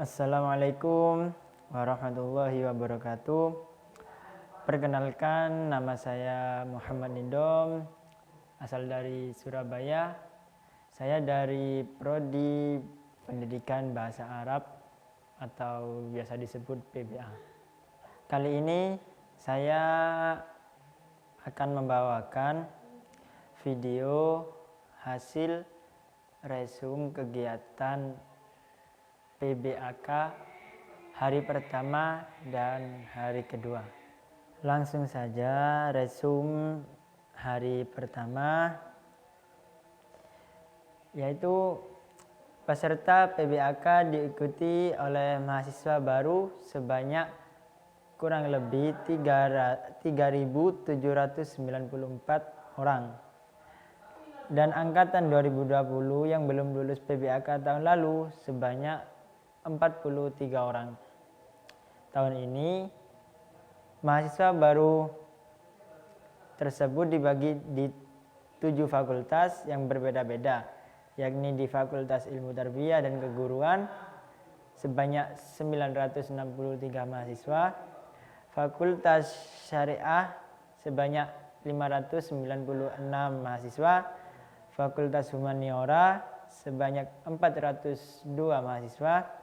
Assalamualaikum warahmatullahi wabarakatuh. Perkenalkan, nama saya Muhammad Nindom, asal dari Surabaya. Saya dari Prodi Pendidikan Bahasa Arab atau biasa disebut PBA. Kali ini saya akan membawakan video hasil resume kegiatan PBAK hari pertama dan hari kedua. Langsung saja resume hari pertama, yaitu peserta PBAK diikuti oleh mahasiswa baru sebanyak kurang lebih 3.794 orang. Dan angkatan 2020 yang belum lulus PBAK tahun lalu sebanyak 43 orang. Tahun ini mahasiswa baru tersebut dibagi di 7 fakultas yang berbeda-beda, yakni di Fakultas Ilmu Tarbiyah dan Keguruan sebanyak 963 mahasiswa, Fakultas Syariah sebanyak 596 mahasiswa, Fakultas Humaniora sebanyak 402 mahasiswa,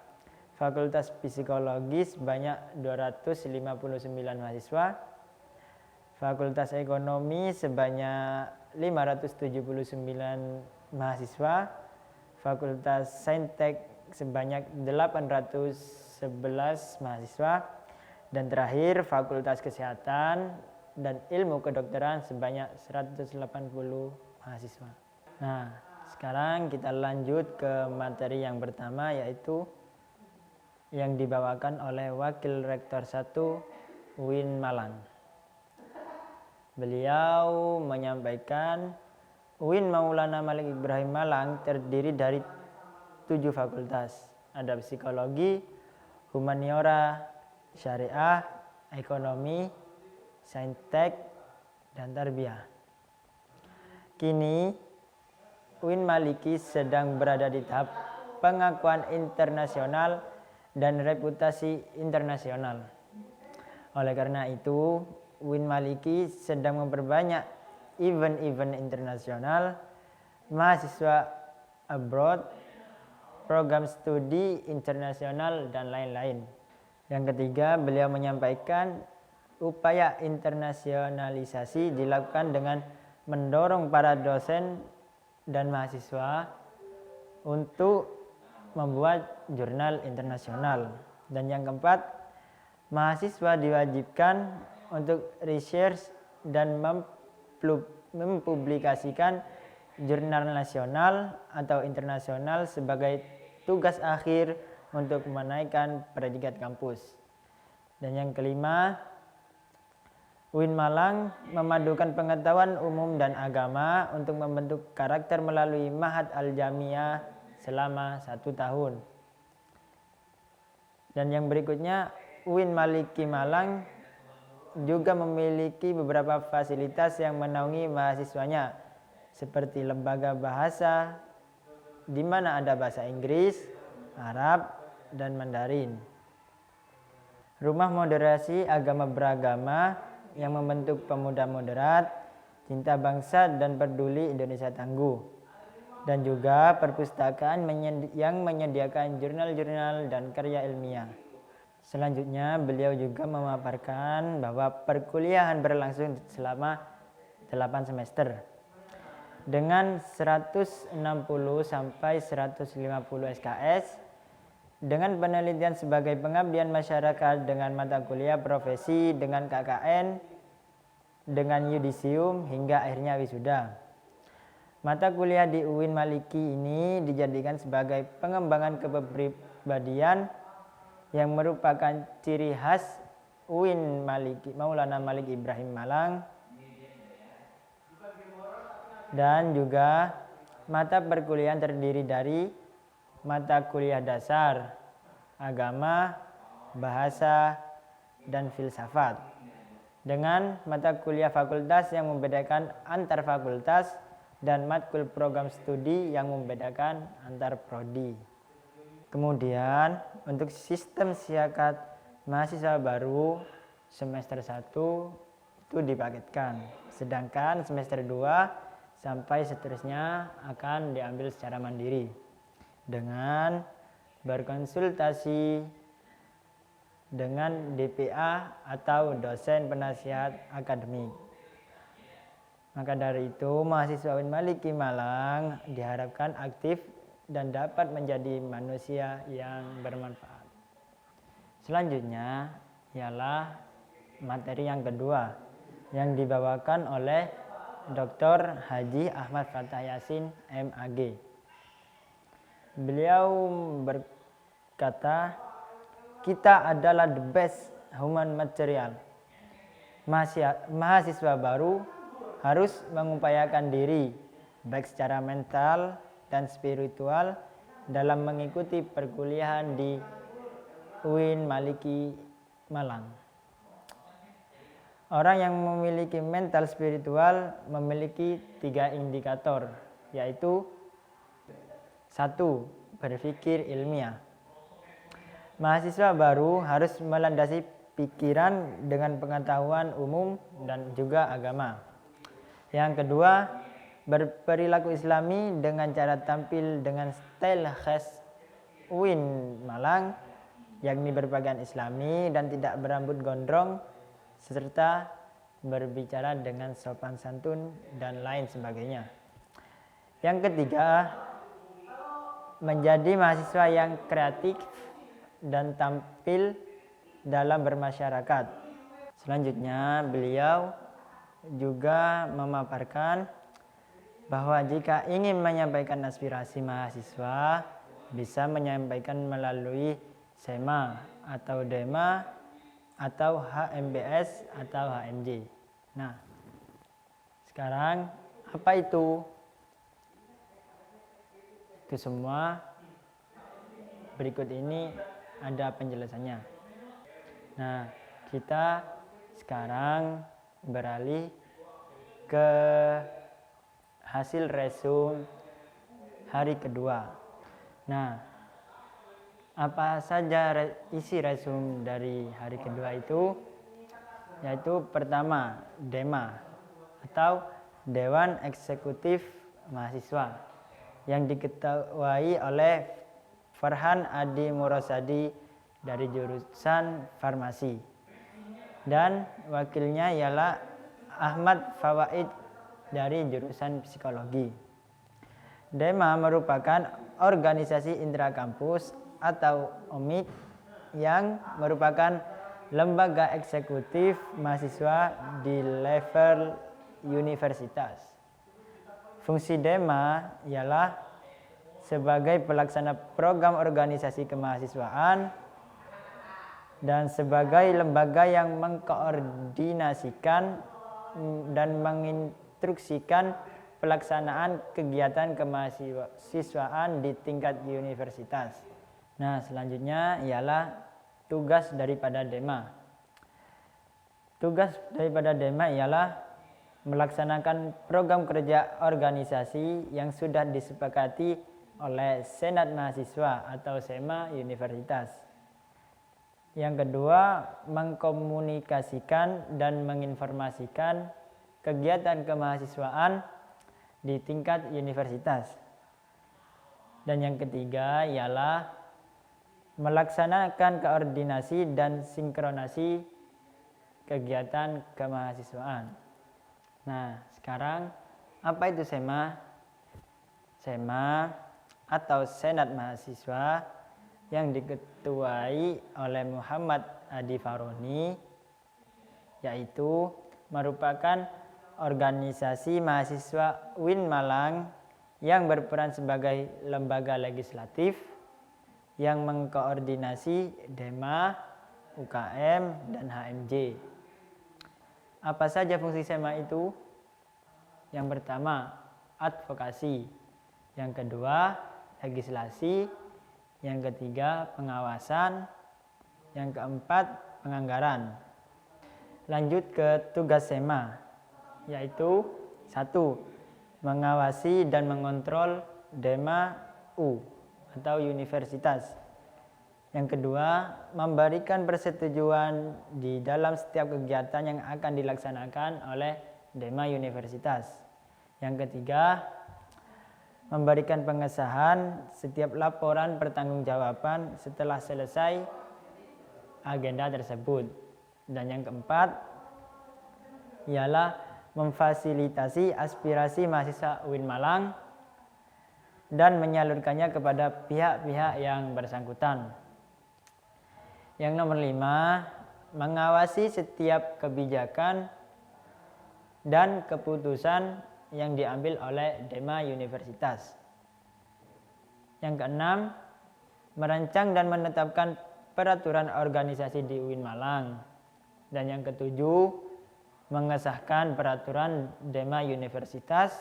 Fakultas Psikologi sebanyak 259 mahasiswa, Fakultas Ekonomi sebanyak 579 mahasiswa, Fakultas Saintek sebanyak 811 mahasiswa, dan terakhir Fakultas Kesehatan dan Ilmu Kedokteran sebanyak 180 mahasiswa. Nah, sekarang kita lanjut ke materi yang pertama, yaitu yang dibawakan oleh Wakil Rektor 1 UIN Malang. Beliau menyampaikan UIN Maulana Malik Ibrahim Malang terdiri dari 7 fakultas. Ada psikologi, humaniora, syariah, ekonomi, saintek, dan tarbiyah. Kini UIN Maliki sedang berada di tahap pengakuan internasional dan reputasi internasional. Oleh karena itu, UIN Maliki sedang memperbanyak event-event internasional, mahasiswa abroad, program studi internasional, dan lain-lain. Yang ketiga, beliau menyampaikan upaya internasionalisasi dilakukan dengan mendorong para dosen dan mahasiswa untuk membuat jurnal internasional. Dan yang keempat, mahasiswa diwajibkan untuk research dan mempublikasikan jurnal nasional atau internasional sebagai tugas akhir untuk menaikkan predikat kampus. Dan yang kelima, UIN Malang memadukan pengetahuan umum dan agama untuk membentuk karakter melalui Ma'had Al-Jamiah selama 1 tahun. Dan yang berikutnya, UIN Maliki Malang juga memiliki beberapa fasilitas yang menaungi mahasiswanya, seperti lembaga bahasa, di mana ada bahasa Inggris, Arab, dan Mandarin. Rumah moderasi agama beragama yang membentuk pemuda moderat, cinta bangsa, dan peduli Indonesia tangguh. Dan juga perpustakaan yang menyediakan jurnal-jurnal dan karya ilmiah. Selanjutnya, beliau juga memaparkan bahwa perkuliahan berlangsung selama 8 semester dengan 160 sampai 150 SKS, dengan penelitian sebagai pengabdian masyarakat, dengan mata kuliah profesi, dengan KKN, dengan yudisium, hingga akhirnya wisuda. Mata kuliah di UIN Maliki ini dijadikan sebagai pengembangan kepribadian yang merupakan ciri khas UIN Maliki Maulana Malik Ibrahim Malang. Dan juga mata perkuliahan terdiri dari mata kuliah dasar, agama, bahasa, dan filsafat. Dengan mata kuliah fakultas yang membedakan antar fakultas dan matkul program studi yang membedakan antar prodi. Kemudian untuk sistem siakat mahasiswa baru semester 1 itu dipaketkan. Sedangkan semester 2 sampai seterusnya akan diambil secara mandiri dengan berkonsultasi dengan DPA atau dosen penasihat akademik. Maka dari itu, mahasiswa UIN Maliki Malang diharapkan aktif dan dapat menjadi manusia yang bermanfaat. Selanjutnya ialah materi yang kedua yang dibawakan oleh Dr. Haji Ahmad Fathah Yasin MAG. Beliau berkata, kita adalah the best human material. Mahasiswa baru harus mengupayakan diri baik secara mental dan spiritual dalam mengikuti perkuliahan di UIN Maliki Malang. Orang yang memiliki mental spiritual memiliki 3 indikator, yaitu 1. Berpikir ilmiah. Mahasiswa baru harus melandasi pikiran dengan pengetahuan umum dan juga agama. Yang kedua, berperilaku islami dengan cara tampil dengan style khas UIN Malang, yakni berpakaian islami dan tidak berambut gondrong, serta berbicara dengan sopan santun dan lain sebagainya. Yang ketiga, menjadi mahasiswa yang kreatif dan tampil dalam bermasyarakat. Selanjutnya, beliau juga memaparkan bahwa jika ingin menyampaikan aspirasi mahasiswa, bisa menyampaikan melalui SEMA atau DEMA atau HMBS atau HMJ. Nah, sekarang apa itu? Itu semua berikut ini ada penjelasannya. Nah, kita sekarang beralih ke hasil resume hari kedua. Nah, apa saja isi resume dari hari kedua itu? Yaitu pertama, DEMA atau Dewan Eksekutif Mahasiswa yang diketuai oleh Farhan Adi Murosadi dari jurusan farmasi. Dan wakilnya ialah Ahmad Fawaid dari jurusan psikologi. DEMA merupakan organisasi intrakampus atau OMIK yang merupakan lembaga eksekutif mahasiswa di level universitas. Fungsi DEMA ialah sebagai pelaksana program organisasi kemahasiswaan dan sebagai lembaga yang mengkoordinasikan dan menginstruksikan pelaksanaan kegiatan kemahasiswaan di tingkat universitas. Nah, selanjutnya ialah tugas daripada DEMA. Tugas daripada DEMA ialah melaksanakan program kerja organisasi yang sudah disepakati oleh Senat Mahasiswa atau SEMA Universitas. Yang kedua, mengkomunikasikan dan menginformasikan kegiatan kemahasiswaan di tingkat universitas. Dan yang ketiga ialah melaksanakan koordinasi dan sinkronasi kegiatan kemahasiswaan. Nah, sekarang apa itu SEMA? SEMA atau Senat Mahasiswa yang diketuai oleh Muhammad Adi Faroni, yaitu merupakan organisasi mahasiswa UIN Malang yang berperan sebagai lembaga legislatif yang mengkoordinasi DEMA, UKM, dan HMJ. Apa saja fungsi SEMA itu? Yang pertama, advokasi. Yang kedua, legislasi. Yang ketiga, pengawasan. Yang keempat, penganggaran. Lanjut ke tugas SEMA, yaitu 1. Mengawasi dan mengontrol DEMA U atau universitas. Yang kedua, memberikan persetujuan di dalam setiap kegiatan yang akan dilaksanakan oleh Dema Universitas. Yang ketiga, memberikan pengesahan setiap laporan pertanggungjawaban setelah selesai agenda tersebut. Dan yang keempat ialah memfasilitasi aspirasi mahasiswa UIN Malang dan menyalurkannya kepada pihak-pihak yang bersangkutan. Yang nomor 5, mengawasi setiap kebijakan dan keputusan yang diambil oleh Dema Universitas. Yang keenam, merancang dan menetapkan peraturan organisasi di UIN Malang. Dan yang ketujuh, mengesahkan peraturan Dema Universitas.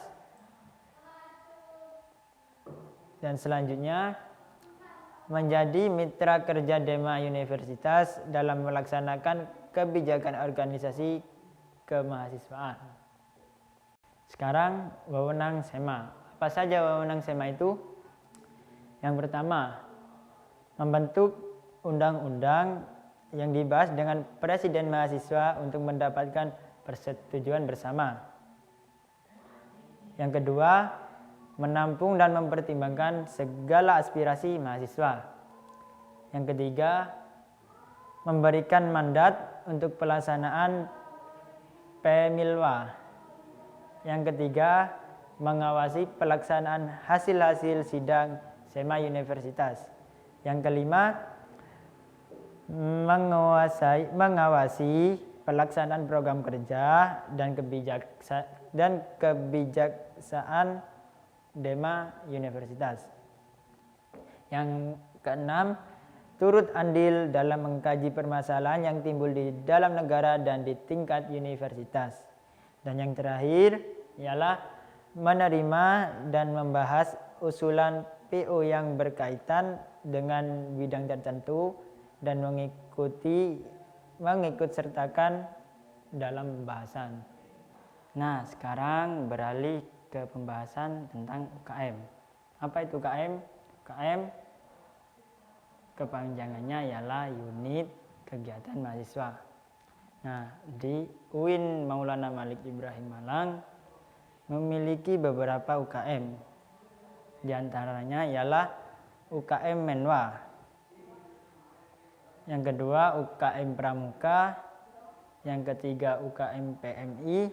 Dan selanjutnya, menjadi mitra kerja Dema Universitas dalam melaksanakan kebijakan organisasi kemahasiswaan. Sekarang wewenang SEMA. Apa saja wewenang SEMA itu? Yang pertama, membentuk undang-undang yang dibahas dengan presiden mahasiswa untuk mendapatkan persetujuan bersama. Yang kedua, menampung dan mempertimbangkan segala aspirasi mahasiswa. Yang ketiga, memberikan mandat untuk pelaksanaan Pemilwa. Yang ketiga, mengawasi pelaksanaan hasil-hasil sidang SEMA Universitas. Yang kelima, mengawasi pelaksanaan program kerja dan kebijaksanaan Dema Universitas. Yang keenam, turut andil dalam mengkaji permasalahan yang timbul di dalam negara dan di tingkat universitas. Dan yang terakhir ialah menerima dan membahas usulan PO yang berkaitan dengan bidang tertentu dan mengikut sertakan dalam pembahasan. Nah, sekarang beralih ke pembahasan tentang UKM. Apa itu UKM? UKM kepanjangannya ialah Unit Kegiatan Mahasiswa. Nah, di UIN Maulana Malik Ibrahim Malang memiliki beberapa UKM. Di antaranya ialah UKM Menwa. Yang kedua UKM Pramuka. Yang ketiga UKM PMI.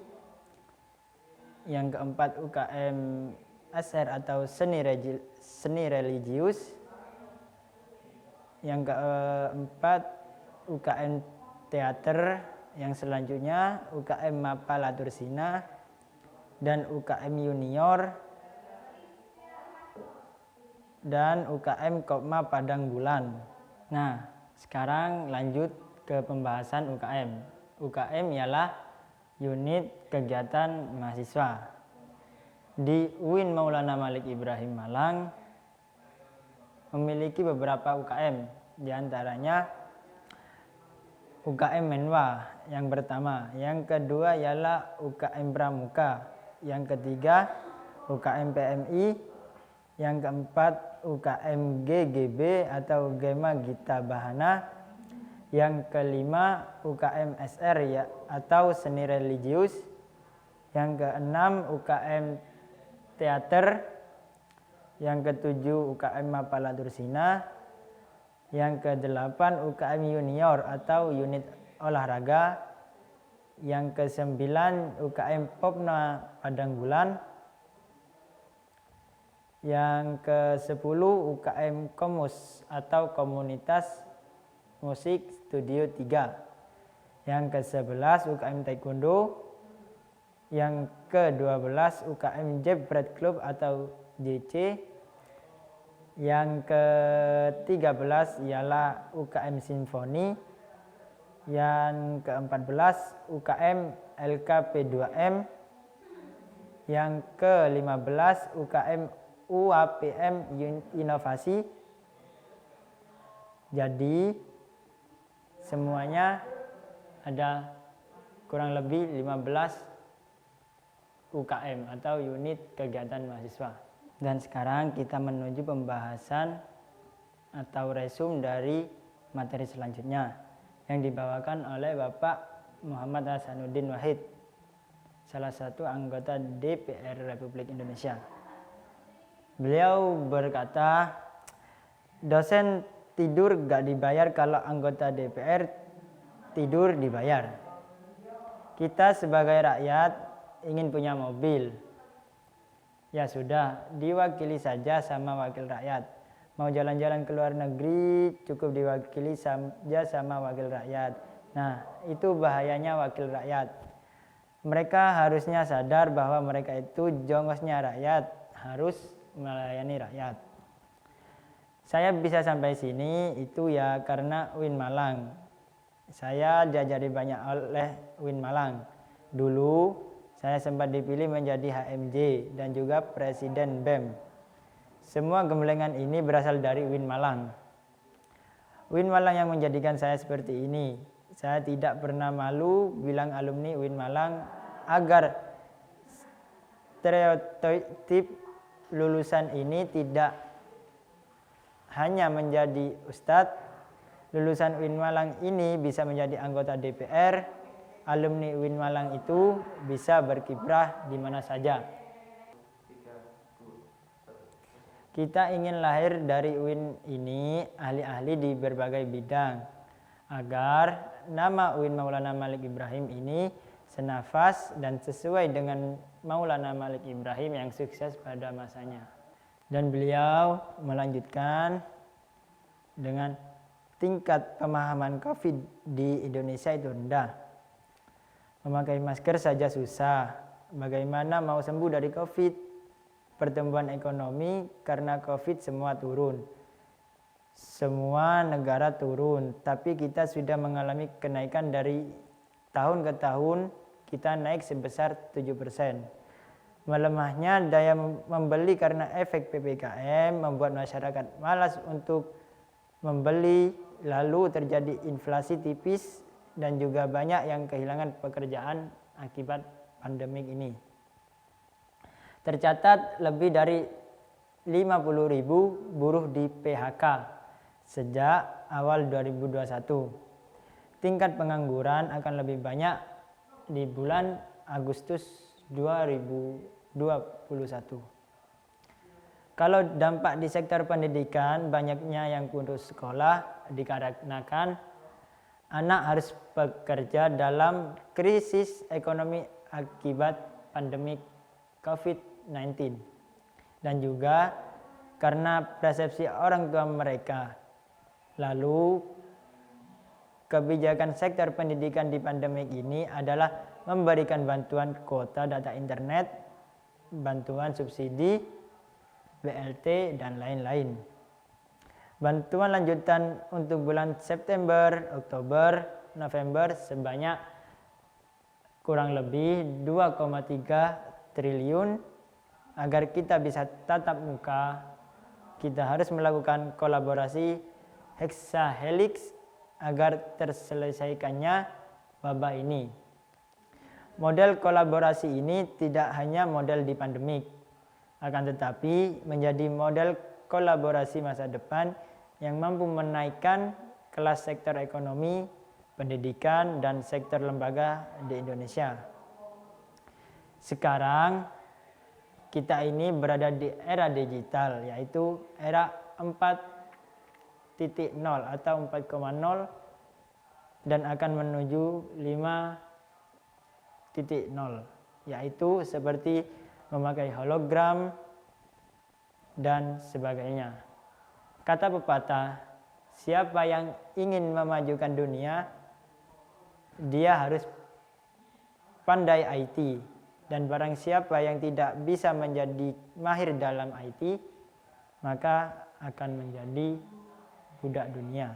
Yang keempat UKM SR atau seni religius. Yang keempat UKM teater. Yang selanjutnya UKM Mapala Tursina dan UKM Junior dan UKM Kopma Padang Bulan. Nah, sekarang lanjut ke pembahasan UKM. UKM ialah Unit Kegiatan Mahasiswa. Di UIN Maulana Malik Ibrahim Malang memiliki beberapa UKM. Di antaranya UKM Menwa yang pertama. Yang kedua ialah UKM Pramuka. Yang ketiga UKM PMI. Yang keempat UKM GGB atau Gema Gita Bahana. Yang kelima UKM SR ya, atau seni religius. Yang keenam UKM teater. Yang ketujuh UKM Mapala Tursina. Yang kedelapan UKM Junior atau unit olahraga. Yang kesembilan UKM Popna Padang Bulan. Yang ke-10 UKM Komus atau Komunitas Musik Studio 3. Yang ke-11 UKM Taekwondo. Yang ke-12 UKM Jebret Club atau JC. Yang ke-13 ialah UKM Simfoni. Yang ke-14 UKM LKP2M. Yang ke-15 UKM UAPM Inovasi. Jadi semuanya ada kurang lebih 15 UKM atau unit kegiatan mahasiswa. Dan sekarang kita menuju pembahasan atau resume dari materi selanjutnya yang dibawakan oleh Bapak Muhammad Hasanuddin Wahid, salah satu anggota DPR Republik Indonesia. Beliau berkata, dosen tidur gak dibayar kalau anggota DPR tidur dibayar. Kita sebagai rakyat ingin punya mobil. Ya sudah, diwakili saja sama wakil rakyat. Mau jalan-jalan ke luar negeri, cukup diwakili saja sama wakil rakyat. Nah, itu bahayanya wakil rakyat. Mereka harusnya sadar bahwa mereka itu jongosnya rakyat, harus melayani rakyat. Saya bisa sampai sini itu ya karena UIN Malang. Saya diajari banyak oleh UIN Malang. Dulu saya sempat dipilih menjadi HMJ dan juga Presiden BEM. Semua gemblengan ini berasal dari UIN Malang. UIN Malang yang menjadikan saya seperti ini. Saya tidak pernah malu bilang alumni UIN Malang agar stereotip lulusan ini tidak hanya menjadi ustadz. Lulusan UIN Malang ini bisa menjadi anggota DPR. Alumni UIN Malang itu bisa berkiprah di mana saja. Kita ingin lahir dari UIN ini ahli-ahli di berbagai bidang agar nama UIN Maulana Malik Ibrahim ini senafas dan sesuai dengan Maulana Malik Ibrahim yang sukses pada masanya. Dan beliau melanjutkan dengan tingkat pemahaman COVID di Indonesia itu rendah. Memakai masker saja susah. Bagaimana mau sembuh dari COVID? Pertumbuhan ekonomi karena COVID semua turun. Semua negara turun. Tapi kita sudah mengalami kenaikan dari tahun ke tahun. Kita naik sebesar 7%. Melemahnya daya membeli karena efek PPKM membuat masyarakat malas untuk membeli. Lalu terjadi inflasi tipis. Dan juga banyak yang kehilangan pekerjaan akibat pandemik ini. Tercatat lebih dari 50.000 buruh di PHK sejak awal 2021. Tingkat pengangguran akan lebih banyak di bulan Agustus 2021. Kalau dampak di sektor pendidikan, banyaknya yang putus sekolah dikarenakan anak harus bekerja dalam krisis ekonomi akibat pandemi COVID-19. Dan juga karena persepsi orang tua mereka. Lalu kebijakan sektor pendidikan di pandemi ini adalah memberikan bantuan kuota data internet, bantuan subsidi, BLT, dan lain-lain. Bantuan lanjutan untuk bulan September, Oktober, November sebanyak kurang lebih 2,3 triliun. Agar kita bisa tatap muka, kita harus melakukan kolaborasi hexahelix agar terselesaikannya wabah ini. Model kolaborasi ini tidak hanya model di pandemik, akan tetapi menjadi model kolaborasi masa depan yang mampu menaikkan kelas sektor ekonomi, pendidikan, dan sektor lembaga di Indonesia. Sekarang kita ini berada di era digital, yaitu era 4.0 atau 4.0 dan akan menuju 5.0, yaitu seperti memakai hologram dan sebagainya. Kata pepatah, siapa yang ingin memajukan dunia, dia harus pandai IT. Dan barang siapa yang tidak bisa menjadi mahir dalam IT, maka akan menjadi budak dunia.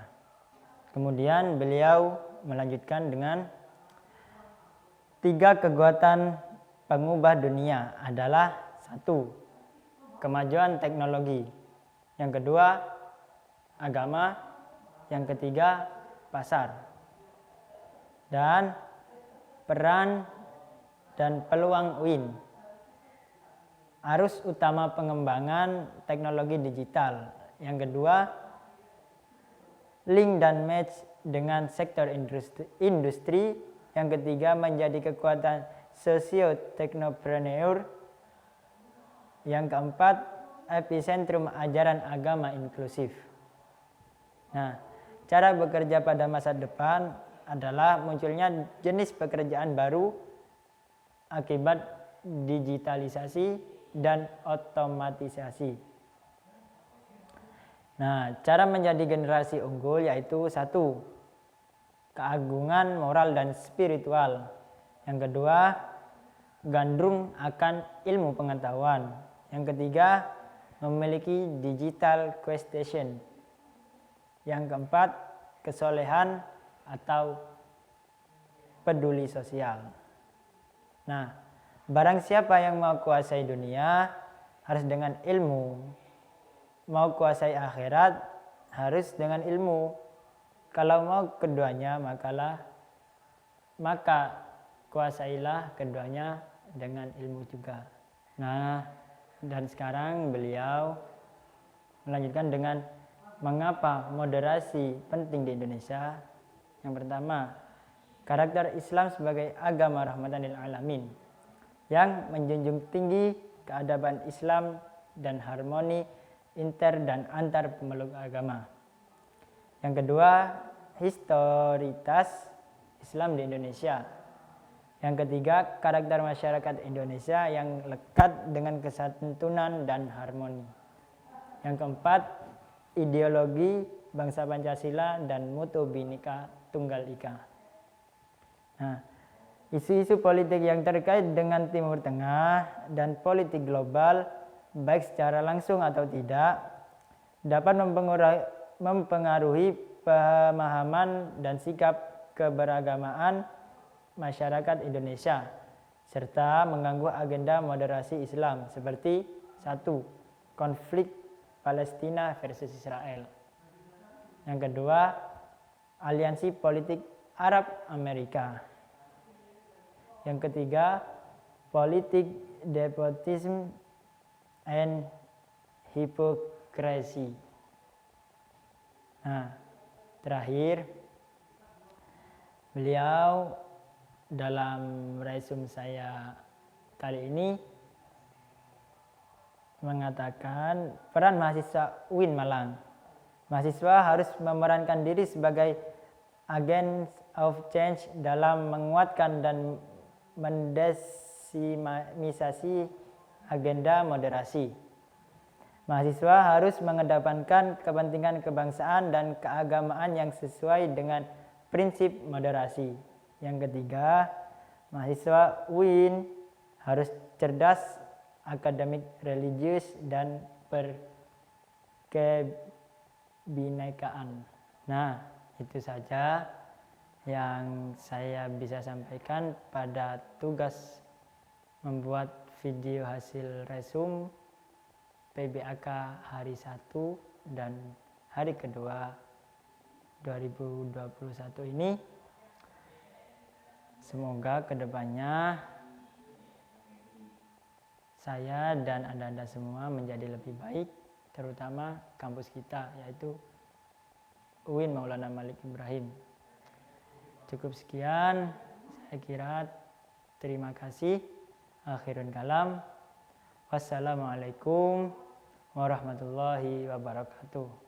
Kemudian beliau melanjutkan dengan 3 kekuatan pengubah dunia adalah 1. Kemajuan teknologi. Yang kedua, agama. Yang ketiga, pasar. Dan peran dan peluang UIN. Arus utama pengembangan teknologi digital. Yang kedua, link dan match dengan sektor industri. Yang ketiga, menjadi kekuatan socio-teknopreneur. Yang keempat, epicentrum ajaran agama inklusif. Nah, cara bekerja pada masa depan adalah munculnya jenis pekerjaan baru akibat digitalisasi dan otomatisasi. Nah, cara menjadi generasi unggul yaitu 1. Keagungan moral dan spiritual. Yang kedua, gandrung akan ilmu pengetahuan. Yang ketiga, memiliki digital quotient. Yang keempat, kesolehan atau peduli sosial. Nah, barang siapa yang mau kuasai dunia harus dengan ilmu. Mau kuasai akhirat harus dengan ilmu. Kalau mau keduanya maka kuasailah keduanya dengan ilmu juga. Nah, dan sekarang beliau melanjutkan dengan mengapa moderasi penting di Indonesia. Yang pertama, karakter Islam sebagai agama rahmatan lil alamin yang menjunjung tinggi keadaban Islam dan harmoni inter dan antar pemeluk agama. Yang kedua, historitas Islam di Indonesia. Yang ketiga, karakter masyarakat Indonesia yang lekat dengan kesantunan dan harmoni. Yang keempat, ideologi bangsa Pancasila dan mutu bhinneka tunggal ika. Nah, isu-isu politik yang terkait dengan Timur Tengah dan politik global, baik secara langsung atau tidak, dapat mempengaruhi pemahaman dan sikap keberagamaan masyarakat Indonesia, serta mengganggu agenda moderasi Islam seperti 1. Konflik Palestina versus Israel. Yang kedua, aliansi politik Arab Amerika. Yang ketiga, politik despotism and hypocrisy. Nah, terakhir beliau dalam resume saya kali ini mengatakan peran mahasiswa UIN Malang. Mahasiswa harus memerankan diri sebagai agents of change dalam menguatkan dan mendesimisasi agenda moderasi. Mahasiswa harus mengedepankan kepentingan kebangsaan dan keagamaan yang sesuai dengan prinsip moderasi. Yang ketiga, mahasiswa UIN harus cerdas, akademik, religius, dan berkebinekaan. Nah, itu saja yang saya bisa sampaikan pada tugas membuat video hasil resume PBAK hari 1 dan hari kedua 2021 ini. Semoga kedepannya saya dan Anda semua menjadi lebih baik, terutama kampus kita yaitu UIN Maulana Malik Ibrahim. Cukup sekian, saya kira. Terima kasih. Akhirun kalam. Wassalamualaikum warahmatullahi wabarakatuh.